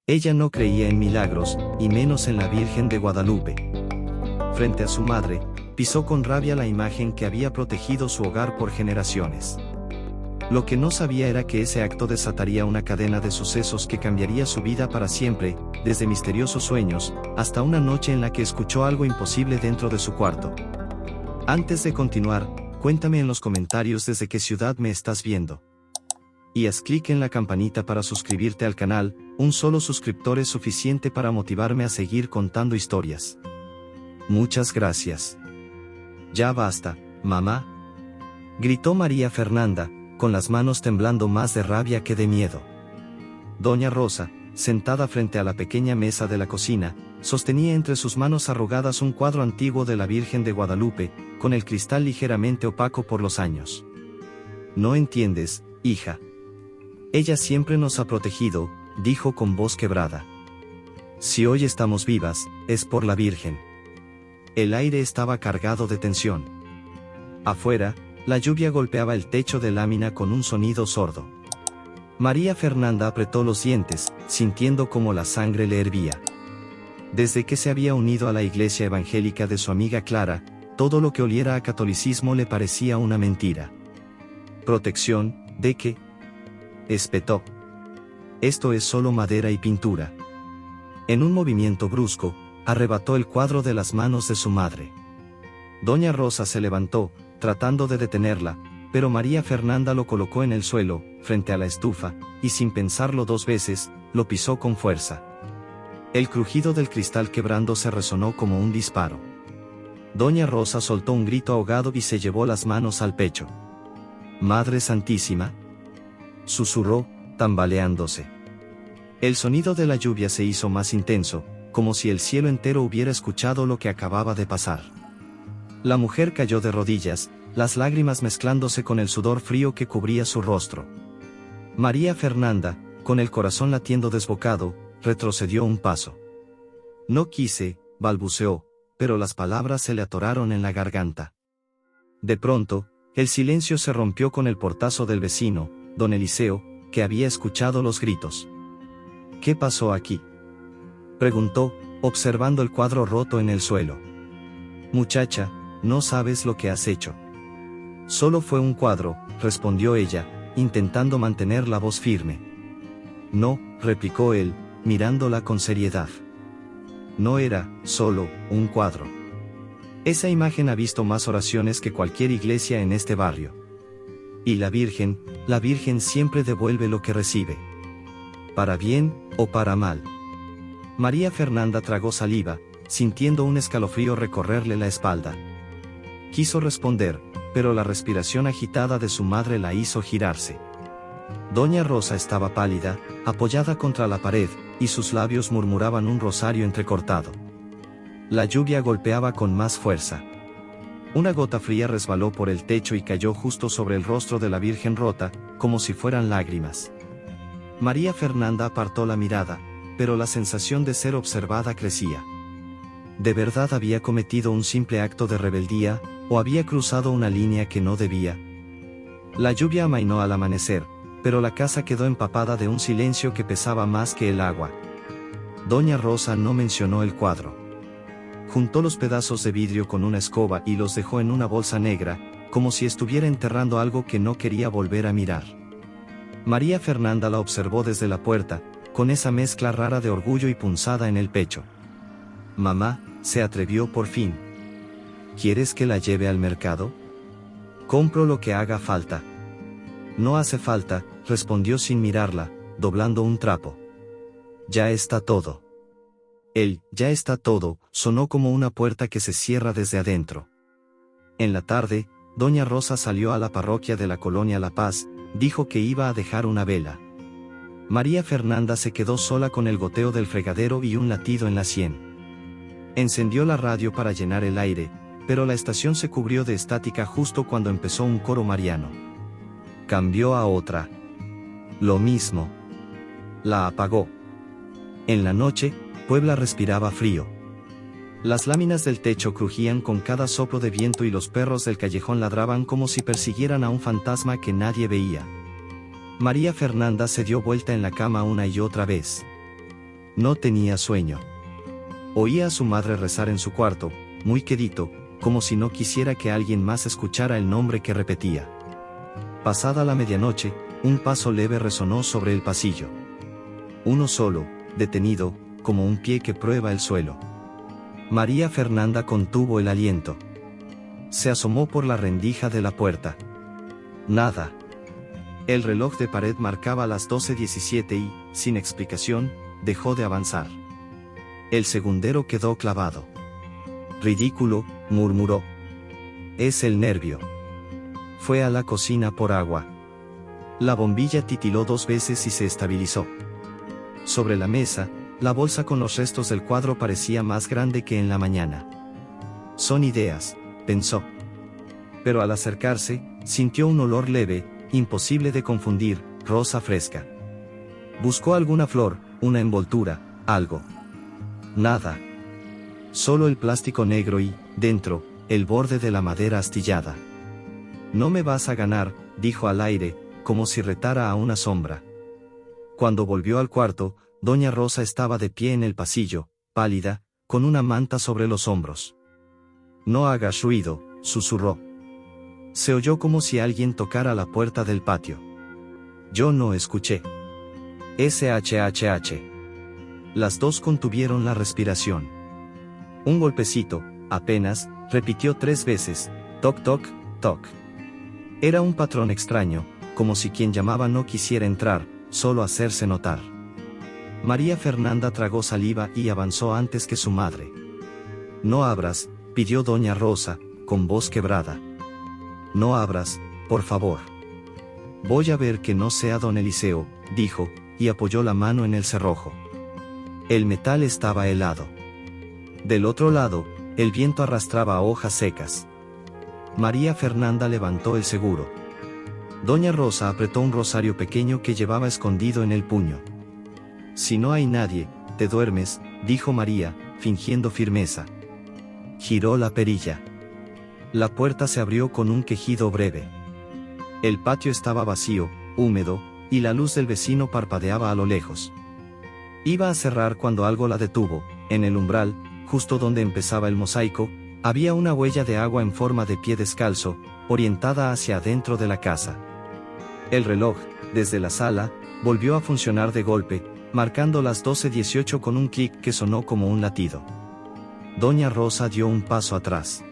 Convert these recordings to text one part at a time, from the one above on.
Ella no creía en milagros, y menos en la Virgen de Guadalupe. Frente a su madre, pisó con rabia la imagen que había protegido su hogar por generaciones. Lo que no sabía era que ese acto desataría una cadena de sucesos que cambiaría su vida para siempre, desde misteriosos sueños, hasta una noche en la que escuchó algo imposible dentro de su cuarto. Antes de continuar, cuéntame en los comentarios desde qué ciudad me estás viendo. Y haz clic en la campanita para suscribirte al canal, un solo suscriptor es suficiente para motivarme a seguir contando historias. Muchas gracias. Ya basta, mamá, gritó María Fernanda, con las manos temblando más de rabia que de miedo. Doña Rosa, sentada frente a la pequeña mesa de la cocina, sostenía entre sus manos arrugadas un cuadro antiguo de la Virgen de Guadalupe, con el cristal ligeramente opaco por los años. No entiendes, hija. Ella siempre nos ha protegido, dijo con voz quebrada. Si hoy estamos vivas, es por la Virgen. El aire estaba cargado de tensión. Afuera, la lluvia golpeaba el techo de lámina con un sonido sordo. María Fernanda apretó los dientes, sintiendo cómo la sangre le hervía. Desde que se había unido a la iglesia evangélica de su amiga Clara, todo lo que oliera a catolicismo le parecía una mentira. ¿Protección, de qué?, espetó. Esto es solo madera y pintura. En un movimiento brusco, arrebató el cuadro de las manos de su madre. Doña Rosa se levantó, tratando de detenerla, pero María Fernanda lo colocó en el suelo, frente a la estufa, y sin pensarlo dos veces, lo pisó con fuerza. El crujido del cristal quebrándose resonó como un disparo. Doña Rosa soltó un grito ahogado y se llevó las manos al pecho. «Madre Santísima», susurró, tambaleándose. El sonido de la lluvia se hizo más intenso, como si el cielo entero hubiera escuchado lo que acababa de pasar. La mujer cayó de rodillas, las lágrimas mezclándose con el sudor frío que cubría su rostro. María Fernanda, con el corazón latiendo desbocado, retrocedió un paso. «No quise», balbuceó, pero las palabras se le atoraron en la garganta. De pronto, el silencio se rompió con el portazo del vecino, don Eliseo, que había escuchado los gritos. «¿Qué pasó aquí?», preguntó, observando el cuadro roto en el suelo. «Muchacha, no sabes lo que has hecho». «Solo fue un cuadro», respondió ella, intentando mantener la voz firme. «No», replicó él, mirándola con seriedad. «No era solo un cuadro. Esa imagen ha visto más oraciones que cualquier iglesia en este barrio. Y la Virgen siempre devuelve lo que recibe. Para bien, o para mal». María Fernanda tragó saliva, sintiendo un escalofrío recorrerle la espalda. Quiso responder, pero la respiración agitada de su madre la hizo girarse. Doña Rosa estaba pálida, apoyada contra la pared, y sus labios murmuraban un rosario entrecortado. La lluvia golpeaba con más fuerza. Una gota fría resbaló por el techo y cayó justo sobre el rostro de la Virgen rota, como si fueran lágrimas. María Fernanda apartó la mirada, pero la sensación de ser observada crecía. ¿De verdad había cometido un simple acto de rebeldía, o había cruzado una línea que no debía? La lluvia amainó al amanecer, pero la casa quedó empapada de un silencio que pesaba más que el agua. Doña Rosa no mencionó el cuadro. Juntó los pedazos de vidrio con una escoba y los dejó en una bolsa negra, como si estuviera enterrando algo que no quería volver a mirar. María Fernanda la observó desde la puerta, con esa mezcla rara de orgullo y punzada en el pecho. «Mamá», se atrevió por fin. «¿Quieres que la lleve al mercado? Compro lo que haga falta». «No hace falta», respondió sin mirarla, doblando un trapo. «Ya está todo». El «ya está todo» sonó como una puerta que se cierra desde adentro. En la tarde, Doña Rosa salió a la parroquia de la colonia La Paz, dijo que iba a dejar una vela. María Fernanda se quedó sola con el goteo del fregadero y un latido en la sien. Encendió la radio para llenar el aire, pero la estación se cubrió de estática justo cuando empezó un coro mariano. Cambió a otra. Lo mismo. La apagó. En la noche, Puebla respiraba frío. Las láminas del techo crujían con cada soplo de viento y los perros del callejón ladraban como si persiguieran a un fantasma que nadie veía. María Fernanda se dio vuelta en la cama una y otra vez. No tenía sueño. Oía a su madre rezar en su cuarto, muy quedito, como si no quisiera que alguien más escuchara el nombre que repetía. Pasada la medianoche, un paso leve resonó sobre el pasillo. Uno solo, detenido, como un pie que prueba el suelo. María Fernanda contuvo el aliento. Se asomó por la rendija de la puerta. Nada. El reloj de pared marcaba las 12:17 y, sin explicación, dejó de avanzar. El segundero quedó clavado. Ridículo, murmuró. Es el nervio. Fue a la cocina por agua. La bombilla titiló 2 veces y se estabilizó. Sobre la mesa, la bolsa con los restos del cuadro parecía más grande que en la mañana. Son ideas, pensó. Pero al acercarse, sintió un olor leve, imposible de confundir, rosa fresca. Buscó alguna flor, una envoltura, algo. Nada. Solo el plástico negro y, dentro, el borde de la madera astillada. No me vas a ganar, dijo al aire, como si retara a una sombra. Cuando volvió al cuarto, doña Rosa estaba de pie en el pasillo, pálida, con una manta sobre los hombros. No hagas ruido, susurró. Se oyó como si alguien tocara la puerta del patio. Yo no escuché. SHHH. Las dos contuvieron la respiración. Un golpecito, apenas, repitió 3 veces, toc toc, toc. Era un patrón extraño, como si quien llamaba no quisiera entrar, solo hacerse notar. María Fernanda tragó saliva y avanzó antes que su madre. No abras, pidió doña Rosa, con voz quebrada. No abras, por favor. Voy a ver que no sea don Eliseo, dijo, y apoyó la mano en el cerrojo. El metal estaba helado. Del otro lado, el viento arrastraba hojas secas. María Fernanda levantó el seguro. Doña Rosa apretó un rosario pequeño que llevaba escondido en el puño. Si no hay nadie, te duermes, dijo María, fingiendo firmeza. Giró la perilla. La puerta se abrió con un quejido breve. El patio estaba vacío, húmedo, y la luz del vecino parpadeaba a lo lejos. Iba a cerrar cuando algo la detuvo. En el umbral, justo donde empezaba el mosaico, había una huella de agua en forma de pie descalzo, orientada hacia adentro de la casa. El reloj, desde la sala, volvió a funcionar de golpe, marcando las 12:18 con un clic que sonó como un latido. Doña Rosa dio un paso atrás.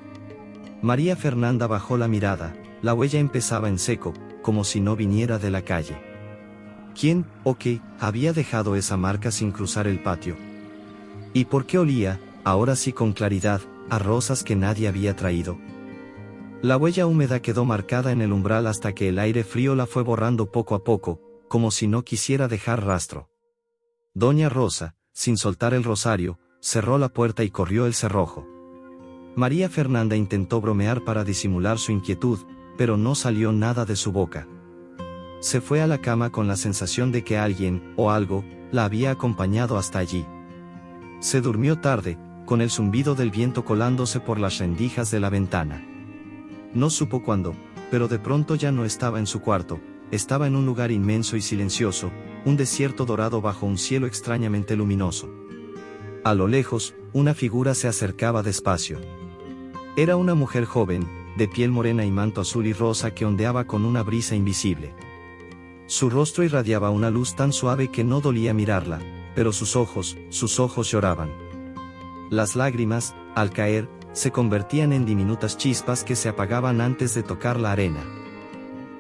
María Fernanda bajó la mirada, la huella empezaba en seco, como si no viniera de la calle. ¿Quién, o qué, había dejado esa marca sin cruzar el patio? ¿Y por qué olía, ahora sí con claridad, a rosas que nadie había traído? La huella húmeda quedó marcada en el umbral hasta que el aire frío la fue borrando poco a poco, como si no quisiera dejar rastro. Doña Rosa, sin soltar el rosario, cerró la puerta y corrió el cerrojo. María Fernanda intentó bromear para disimular su inquietud, pero no salió nada de su boca. Se fue a la cama con la sensación de que alguien, o algo, la había acompañado hasta allí. Se durmió tarde, con el zumbido del viento colándose por las rendijas de la ventana. No supo cuándo, pero de pronto ya no estaba en su cuarto, estaba en un lugar inmenso y silencioso, un desierto dorado bajo un cielo extrañamente luminoso. A lo lejos, una figura se acercaba despacio. Era una mujer joven, de piel morena y manto azul y rosa que ondeaba con una brisa invisible. Su rostro irradiaba una luz tan suave que no dolía mirarla, pero sus ojos lloraban. Las lágrimas, al caer, se convertían en diminutas chispas que se apagaban antes de tocar la arena.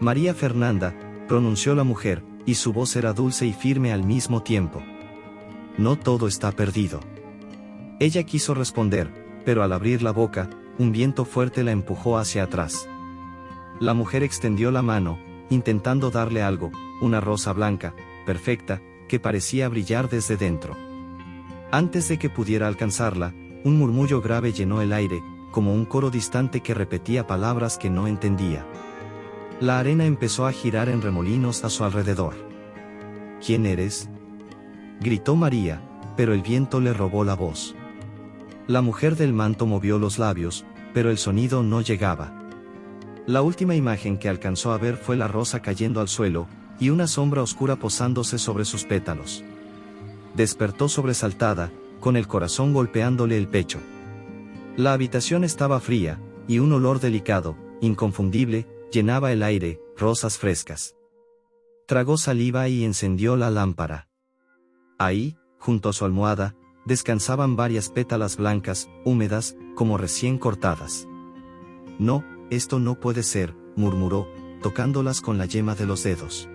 María Fernanda, pronunció la mujer, y su voz era dulce y firme al mismo tiempo. No todo está perdido. Ella quiso responder, pero al abrir la boca, un viento fuerte la empujó hacia atrás. La mujer extendió la mano, intentando darle algo, una rosa blanca, perfecta, que parecía brillar desde dentro. Antes de que pudiera alcanzarla, un murmullo grave llenó el aire, como un coro distante que repetía palabras que no entendía. La arena empezó a girar en remolinos a su alrededor. ¿Quién eres?, gritó María, pero el viento le robó la voz. La mujer del manto movió los labios, pero el sonido no llegaba. La última imagen que alcanzó a ver fue la rosa cayendo al suelo, y una sombra oscura posándose sobre sus pétalos. Despertó sobresaltada, con el corazón golpeándole el pecho. La habitación estaba fría, y un olor delicado, inconfundible, llenaba el aire, rosas frescas. Tragó saliva y encendió la lámpara. Ahí, junto a su almohada, descansaban varias pétalas blancas, húmedas, como recién cortadas. No, esto no puede ser, murmuró, tocándolas con la yema de los dedos.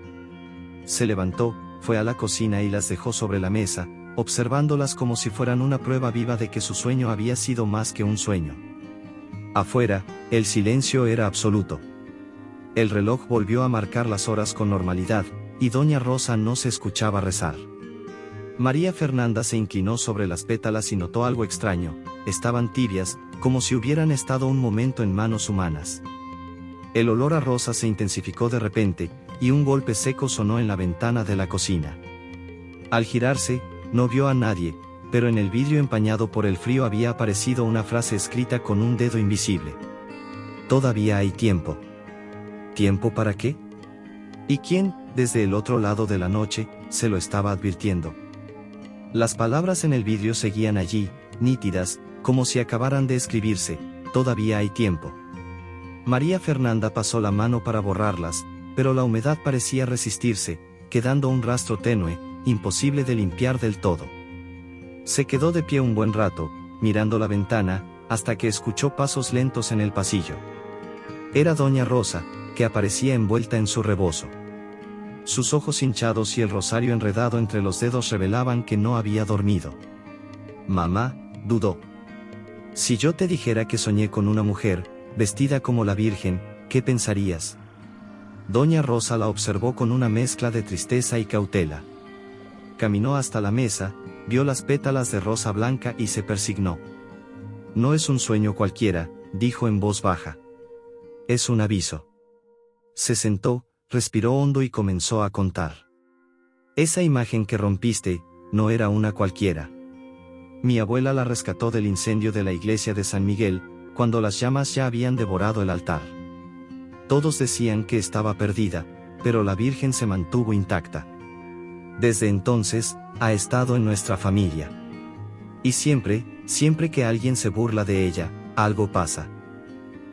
Se levantó, fue a la cocina y las dejó sobre la mesa, observándolas como si fueran una prueba viva de que su sueño había sido más que un sueño. Afuera, el silencio era absoluto. El reloj volvió a marcar las horas con normalidad, y doña Rosa no se escuchaba rezar. María Fernanda se inclinó sobre las pétalas y notó algo extraño, estaban tibias, como si hubieran estado un momento en manos humanas. El olor a rosa se intensificó de repente, y un golpe seco sonó en la ventana de la cocina. Al girarse, no vio a nadie, pero en el vidrio empañado por el frío había aparecido una frase escrita con un dedo invisible. Todavía hay tiempo. ¿Tiempo para qué? ¿Y quién, desde el otro lado de la noche, se lo estaba advirtiendo? Las palabras en el vidrio seguían allí, nítidas, como si acabaran de escribirse, todavía hay tiempo. María Fernanda pasó la mano para borrarlas, pero la humedad parecía resistirse, quedando un rastro tenue, imposible de limpiar del todo. Se quedó de pie un buen rato, mirando la ventana, hasta que escuchó pasos lentos en el pasillo. Era doña Rosa, que aparecía envuelta en su rebozo. Sus ojos hinchados y el rosario enredado entre los dedos revelaban que no había dormido. Mamá, dudó. Si yo te dijera que soñé con una mujer, vestida como la Virgen, ¿qué pensarías? Doña Rosa la observó con una mezcla de tristeza y cautela. Caminó hasta la mesa, vio las pétalas de rosa blanca y se persignó. No es un sueño cualquiera, dijo en voz baja. Es un aviso. Se sentó, respiró hondo y comenzó a contar. Esa imagen que rompiste, no era una cualquiera. Mi abuela la rescató del incendio de la iglesia de San Miguel, cuando las llamas ya habían devorado el altar. Todos decían que estaba perdida, pero la Virgen se mantuvo intacta. Desde entonces, ha estado en nuestra familia. Y siempre que alguien se burla de ella, algo pasa.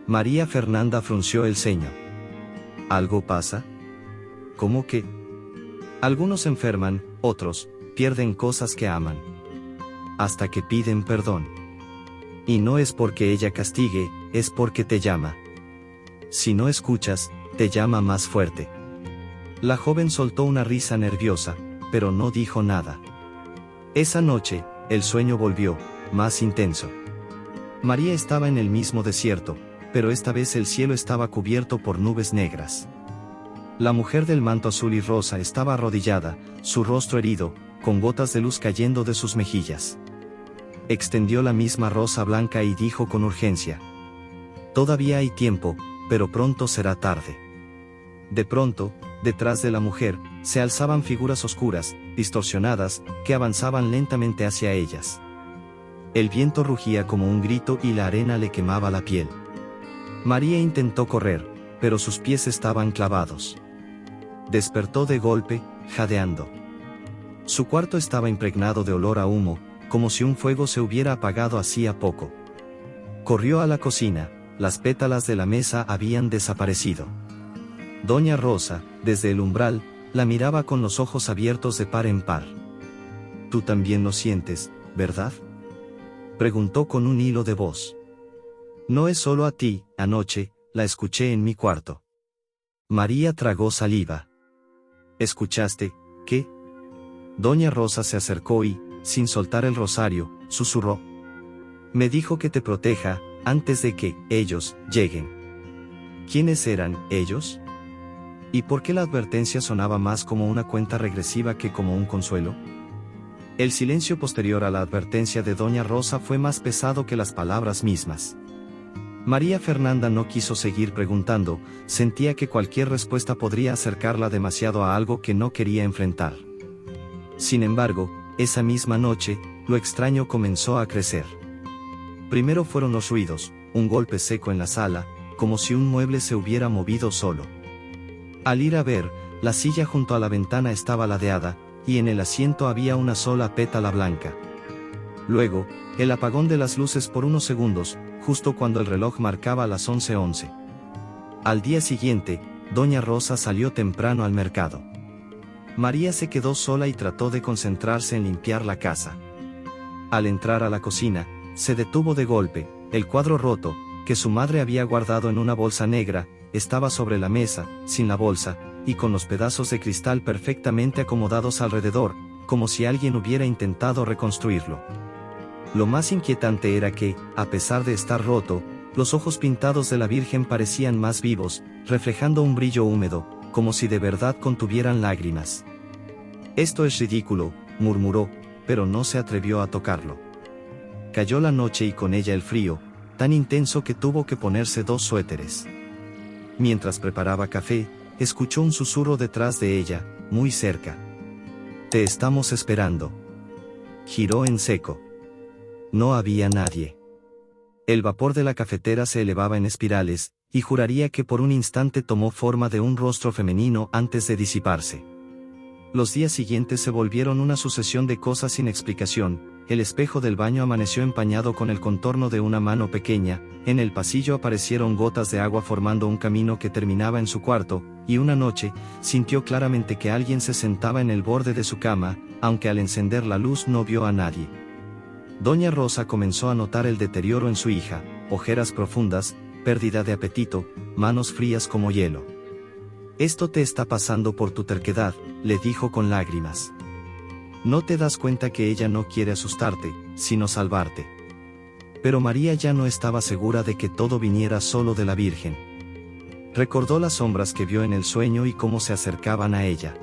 María Fernanda frunció el ceño. ¿Algo pasa? ¿Cómo qué? Algunos enferman, otros pierden cosas que aman. Hasta que piden perdón. Y no es porque ella castigue, es porque te llama. Si no escuchas, te llama más fuerte. La joven soltó una risa nerviosa, pero no dijo nada. Esa noche, el sueño volvió, más intenso. María estaba en el mismo desierto, pero esta vez el cielo estaba cubierto por nubes negras. La mujer del manto azul y rosa estaba arrodillada, su rostro herido, con gotas de luz cayendo de sus mejillas. Extendió la misma rosa blanca y dijo con urgencia: todavía hay tiempo, pero pronto será tarde. De pronto, detrás de la mujer, se alzaban figuras oscuras, distorsionadas, que avanzaban lentamente hacia ellas. El viento rugía como un grito y la arena le quemaba la piel. María intentó correr, pero sus pies estaban clavados. Despertó de golpe, jadeando. Su cuarto estaba impregnado de olor a humo, como si un fuego se hubiera apagado hacía poco. Corrió a la cocina, las pétalas de la mesa habían desaparecido. Doña Rosa, desde el umbral, la miraba con los ojos abiertos de par en par. «Tú también lo sientes, ¿verdad?», preguntó con un hilo de voz. «No es solo a ti, anoche, la escuché en mi cuarto». María tragó saliva. «¿Escuchaste, qué?». Doña Rosa se acercó y, sin soltar el rosario, susurró: «Me dijo que te proteja, antes de que ellos lleguen». ¿Quiénes eran ellos? ¿Y por qué la advertencia sonaba más como una cuenta regresiva que como un consuelo? El silencio posterior a la advertencia de doña Rosa fue más pesado que las palabras mismas. María Fernanda no quiso seguir preguntando, sentía que cualquier respuesta podría acercarla demasiado a algo que no quería enfrentar. Sin embargo, esa misma noche, lo extraño comenzó a crecer. Primero fueron los ruidos, un golpe seco en la sala, como si un mueble se hubiera movido solo. Al ir a ver, la silla junto a la ventana estaba ladeada, y en el asiento había una sola pétala blanca. Luego, el apagón de las luces por unos segundos, justo cuando el reloj marcaba las 11:11. Al día siguiente, doña Rosa salió temprano al mercado. María se quedó sola y trató de concentrarse en limpiar la casa. Al entrar a la cocina, se detuvo de golpe. El cuadro roto, que su madre había guardado en una bolsa negra, estaba sobre la mesa, sin la bolsa, y con los pedazos de cristal perfectamente acomodados alrededor, como si alguien hubiera intentado reconstruirlo. Lo más inquietante era que, a pesar de estar roto, los ojos pintados de la Virgen parecían más vivos, reflejando un brillo húmedo, como si de verdad contuvieran lágrimas. «Esto es ridículo», murmuró, pero no se atrevió a tocarlo. Cayó la noche y con ella el frío, tan intenso que tuvo que ponerse 2 suéteres. Mientras preparaba café, escuchó un susurro detrás de ella, muy cerca. «Te estamos esperando». Giró en seco. No había nadie. El vapor de la cafetera se elevaba en espirales, y juraría que por un instante tomó forma de un rostro femenino antes de disiparse. Los días siguientes se volvieron una sucesión de cosas sin explicación. El espejo del baño amaneció empañado con el contorno de una mano pequeña, en el pasillo aparecieron gotas de agua formando un camino que terminaba en su cuarto, y una noche, sintió claramente que alguien se sentaba en el borde de su cama, aunque al encender la luz no vio a nadie. Doña Rosa comenzó a notar el deterioro en su hija, ojeras profundas, pérdida de apetito, manos frías como hielo. «Esto te está pasando por tu terquedad», le dijo con lágrimas. «No te das cuenta que ella no quiere asustarte, sino salvarte». Pero María ya no estaba segura de que todo viniera solo de la Virgen. Recordó las sombras que vio en el sueño y cómo se acercaban a ella.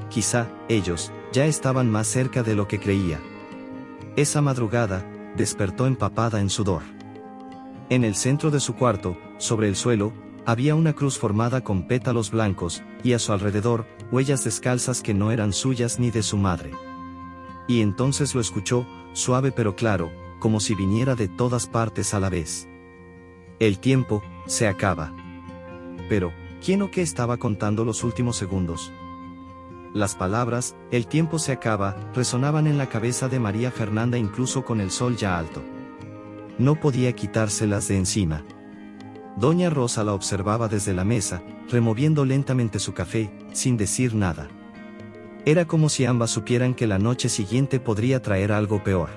Quizá, ellos, ya estaban más cerca de lo que creía. Esa madrugada, despertó empapada en sudor. En el centro de su cuarto, sobre el suelo, había una cruz formada con pétalos blancos, y a su alrededor, huellas descalzas que no eran suyas ni de su madre. Y entonces lo escuchó, suave pero claro, como si viniera de todas partes a la vez. «El tiempo se acaba». Pero, ¿quién o qué estaba contando los últimos segundos? Las palabras, «el tiempo se acaba», resonaban en la cabeza de María Fernanda incluso con el sol ya alto. No podía quitárselas de encima. Doña Rosa la observaba desde la mesa, removiendo lentamente su café, sin decir nada. Era como si ambas supieran que la noche siguiente podría traer algo peor.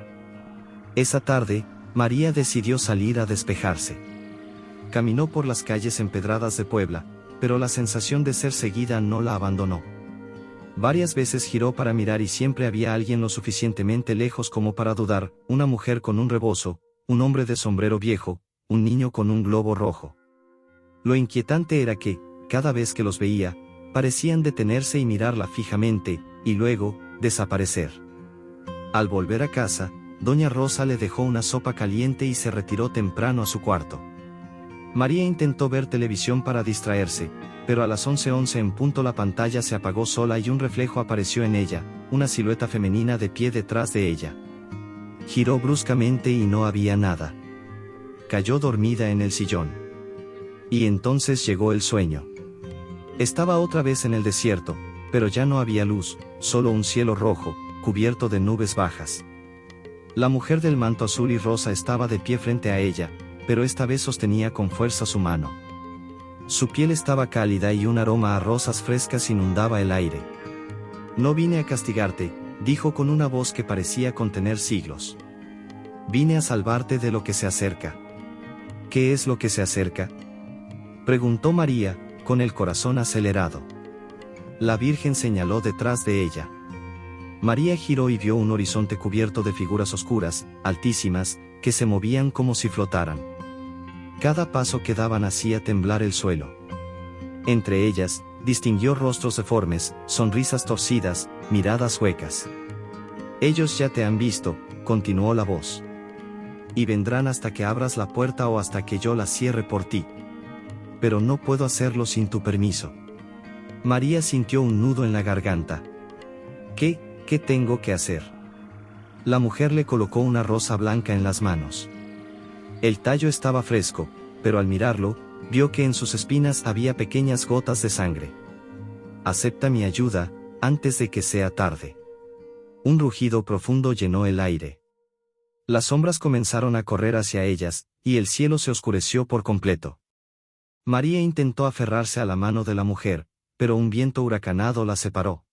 Esa tarde, María decidió salir a despejarse. Caminó por las calles empedradas de Puebla, pero la sensación de ser seguida no la abandonó. Varias veces giró para mirar y siempre había alguien lo suficientemente lejos como para dudar, una mujer con un rebozo, un hombre de sombrero viejo, un niño con un globo rojo. Lo inquietante era que, cada vez que los veía, parecían detenerse y mirarla fijamente, y luego, desaparecer. Al volver a casa, doña Rosa le dejó una sopa caliente y se retiró temprano a su cuarto. María intentó ver televisión para distraerse, pero a las 11:11 en punto la pantalla se apagó sola y un reflejo apareció en ella, una silueta femenina de pie detrás de ella. Giró bruscamente y no había nada. Cayó dormida en el sillón. Y entonces llegó el sueño. Estaba otra vez en el desierto, pero ya no había luz, solo un cielo rojo, cubierto de nubes bajas. La mujer del manto azul y rosa estaba de pie frente a ella, pero esta vez sostenía con fuerza su mano. Su piel estaba cálida y un aroma a rosas frescas inundaba el aire. «No vine a castigarte», dijo con una voz que parecía contener siglos. «Vine a salvarte de lo que se acerca». «¿Qué es lo que se acerca?», preguntó María, con el corazón acelerado. La Virgen señaló detrás de ella. María giró y vio un horizonte cubierto de figuras oscuras, altísimas, que se movían como si flotaran. Cada paso que daban hacía temblar el suelo. Entre ellas, distinguió rostros deformes, sonrisas torcidas, miradas huecas. «Ellos ya te han visto», continuó la voz. «Y vendrán hasta que abras la puerta o hasta que yo la cierre por ti. Pero no puedo hacerlo sin tu permiso». María sintió un nudo en la garganta. ¿Qué tengo que hacer?». La mujer le colocó una rosa blanca en las manos. El tallo estaba fresco, pero al mirarlo, vio que en sus espinas había pequeñas gotas de sangre. «Acepta mi ayuda», antes de que sea tarde. Un rugido profundo llenó el aire. Las sombras comenzaron a correr hacia ellas, y el cielo se oscureció por completo. María intentó aferrarse a la mano de la mujer, pero un viento huracanado la separó.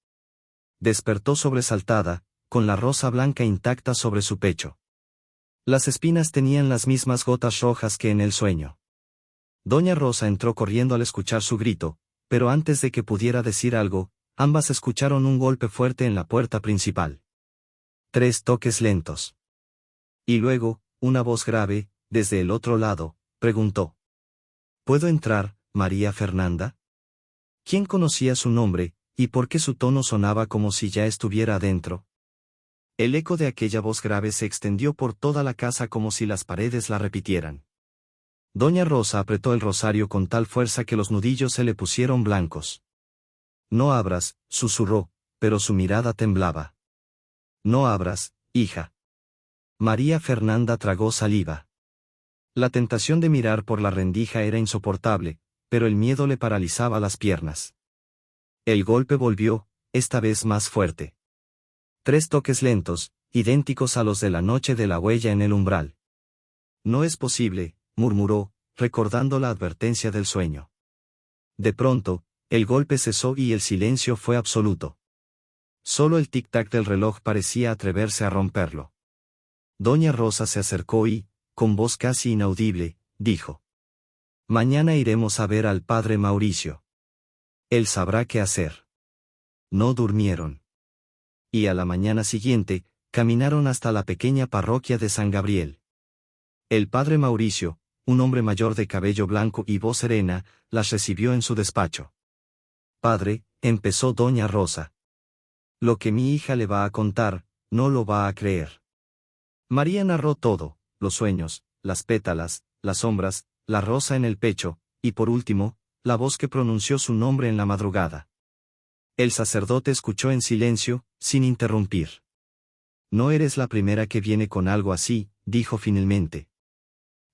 Despertó sobresaltada, con la rosa blanca intacta sobre su pecho. Las espinas tenían las mismas gotas rojas que en el sueño. Doña Rosa entró corriendo al escuchar su grito, pero antes de que pudiera decir algo, ambas escucharon un golpe fuerte en la puerta principal. 3 toques lentos. Y luego, una voz grave, desde el otro lado, preguntó: ¿Puedo entrar, María Fernanda? ¿Quién conocía su nombre, y por qué su tono sonaba como si ya estuviera adentro? El eco de aquella voz grave se extendió por toda la casa como si las paredes la repitieran. Doña Rosa apretó el rosario con tal fuerza que los nudillos se le pusieron blancos. No abras, susurró, pero su mirada temblaba. No abras, hija. María Fernanda tragó saliva. La tentación de mirar por la rendija era insoportable, pero el miedo le paralizaba las piernas. El golpe volvió, esta vez más fuerte. 3 toques lentos, idénticos a los de la noche de la huella en el umbral. No es posible, murmuró, recordando la advertencia del sueño. De pronto, el golpe cesó y el silencio fue absoluto. Solo el tic-tac del reloj parecía atreverse a romperlo. Doña Rosa se acercó y, con voz casi inaudible, dijo: Mañana iremos a ver al padre Mauricio. Él sabrá qué hacer. No durmieron. Y a la mañana siguiente, caminaron hasta la pequeña parroquia de San Gabriel. El padre Mauricio, un hombre mayor de cabello blanco y voz serena, las recibió en su despacho. Padre, empezó doña Rosa. Lo que mi hija le va a contar, no lo va a creer. María narró todo, los sueños, las pétalas, las sombras, la rosa en el pecho, y por último, la voz que pronunció su nombre en la madrugada. El sacerdote escuchó en silencio, sin interrumpir. No eres la primera que viene con algo así, dijo finalmente.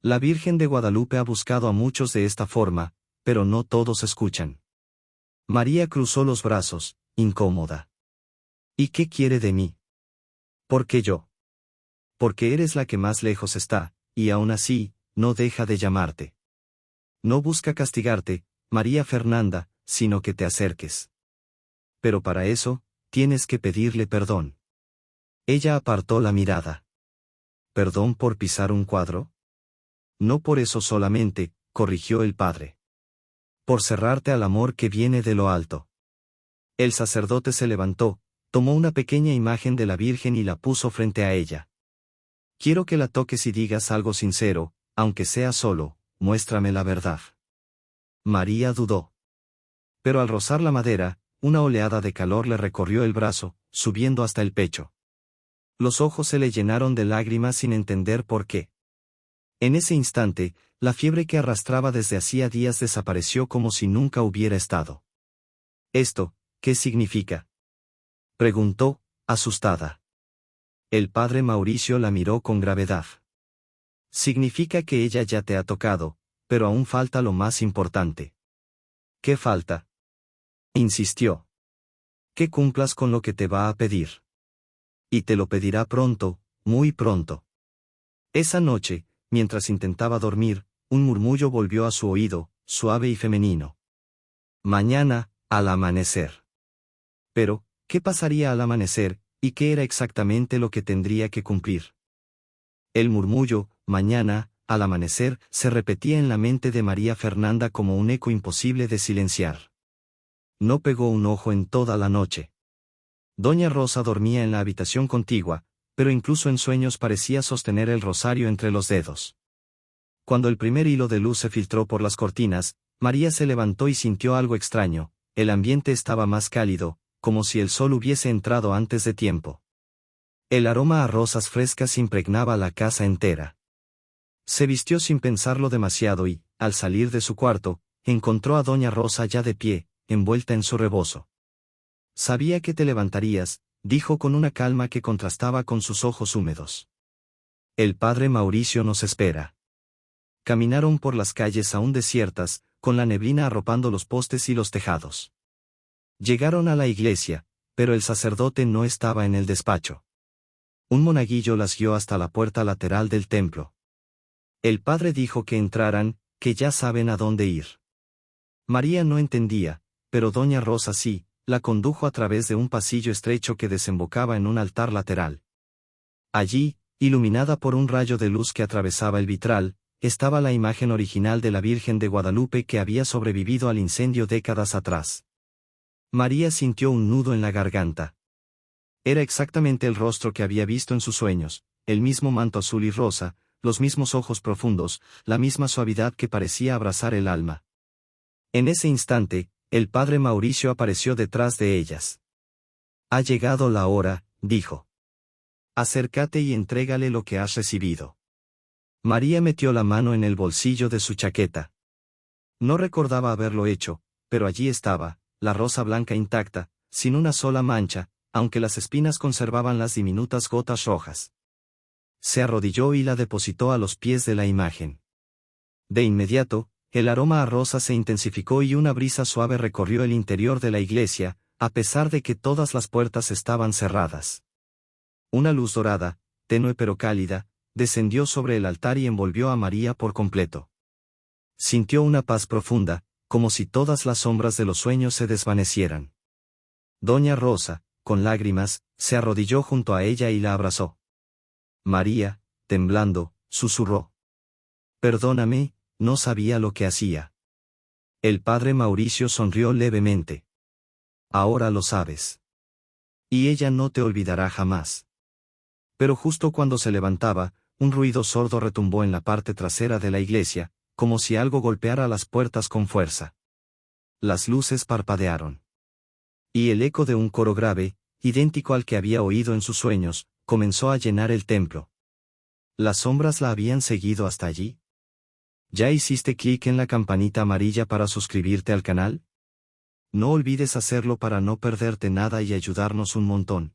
La Virgen de Guadalupe ha buscado a muchos de esta forma, pero no todos escuchan. María cruzó los brazos, incómoda. ¿Y qué quiere de mí? ¿Por qué yo? Porque eres la que más lejos está, y aún así, no deja de llamarte. No busca castigarte, María Fernanda, sino que te acerques. Pero para eso, tienes que pedirle perdón. Ella apartó la mirada. ¿Perdón por pisar un cuadro? No por eso solamente, corrigió el padre. Por cerrarte al amor que viene de lo alto. El sacerdote se levantó, tomó una pequeña imagen de la Virgen y la puso frente a ella. Quiero que la toques y digas algo sincero, aunque sea solo, muéstrame la verdad. María dudó. Pero al rozar la madera, una oleada de calor le recorrió el brazo, subiendo hasta el pecho. Los ojos se le llenaron de lágrimas sin entender por qué. En ese instante, la fiebre que arrastraba desde hacía días desapareció como si nunca hubiera estado. ¿Esto, qué significa?, preguntó, asustada. El padre Mauricio la miró con gravedad. Significa que ella ya te ha tocado, pero aún falta lo más importante. ¿Qué falta?, insistió. Que cumplas con lo que te va a pedir. Y te lo pedirá pronto, muy pronto. Esa noche, mientras intentaba dormir, un murmullo volvió a su oído, suave y femenino. Mañana, al amanecer. Pero, ¿qué pasaría al amanecer, y qué era exactamente lo que tendría que cumplir? El murmullo, mañana, al amanecer, se repetía en la mente de María Fernanda como un eco imposible de silenciar. No pegó un ojo en toda la noche. Doña Rosa dormía en la habitación contigua, pero incluso en sueños parecía sostener el rosario entre los dedos. Cuando el primer hilo de luz se filtró por las cortinas, María se levantó y sintió algo extraño. El ambiente estaba más cálido, como si el sol hubiese entrado antes de tiempo. El aroma a rosas frescas impregnaba la casa entera. Se vistió sin pensarlo demasiado y, al salir de su cuarto, encontró a doña Rosa ya de pie, envuelta en su rebozo. Sabía que te levantarías, dijo con una calma que contrastaba con sus ojos húmedos. El padre Mauricio nos espera. Caminaron por las calles aún desiertas, con la neblina arropando los postes y los tejados. Llegaron a la iglesia, pero el sacerdote no estaba en el despacho. Un monaguillo las guió hasta la puerta lateral del templo. El padre dijo que entraran, que ya saben a dónde ir. María no entendía, pero doña Rosa sí, la condujo a través de un pasillo estrecho que desembocaba en un altar lateral. Allí, iluminada por un rayo de luz que atravesaba el vitral, estaba la imagen original de la Virgen de Guadalupe que había sobrevivido al incendio décadas atrás. María sintió un nudo en la garganta. Era exactamente el rostro que había visto en sus sueños, el mismo manto azul y rosa, los mismos ojos profundos, la misma suavidad que parecía abrazar el alma. En ese instante, el padre Mauricio apareció detrás de ellas. «Ha llegado la hora», dijo. «Acércate y entrégale lo que has recibido». María metió la mano en el bolsillo de su chaqueta. No recordaba haberlo hecho, pero allí estaba, la rosa blanca intacta, sin una sola mancha, aunque las espinas conservaban las diminutas gotas rojas. Se arrodilló y la depositó a los pies de la imagen. De inmediato, el aroma a rosa se intensificó y una brisa suave recorrió el interior de la iglesia, a pesar de que todas las puertas estaban cerradas. Una luz dorada, tenue pero cálida, descendió sobre el altar y envolvió a María por completo. Sintió una paz profunda, como si todas las sombras de los sueños se desvanecieran. Doña Rosa, con lágrimas, se arrodilló junto a ella y la abrazó. María, temblando, susurró: «Perdóname, no sabía lo que hacía». El padre Mauricio sonrió levemente. «Ahora lo sabes. Y ella no te olvidará jamás». Pero justo cuando se levantaba, un ruido sordo retumbó en la parte trasera de la iglesia, como si algo golpeara las puertas con fuerza. Las luces parpadearon. Y el eco de un coro grave, idéntico al que había oído en sus sueños, comenzó a llenar el templo. ¿Las sombras la habían seguido hasta allí? ¿Ya hiciste clic en la campanita amarilla para suscribirte al canal? No olvides hacerlo para no perderte nada y ayudarnos un montón.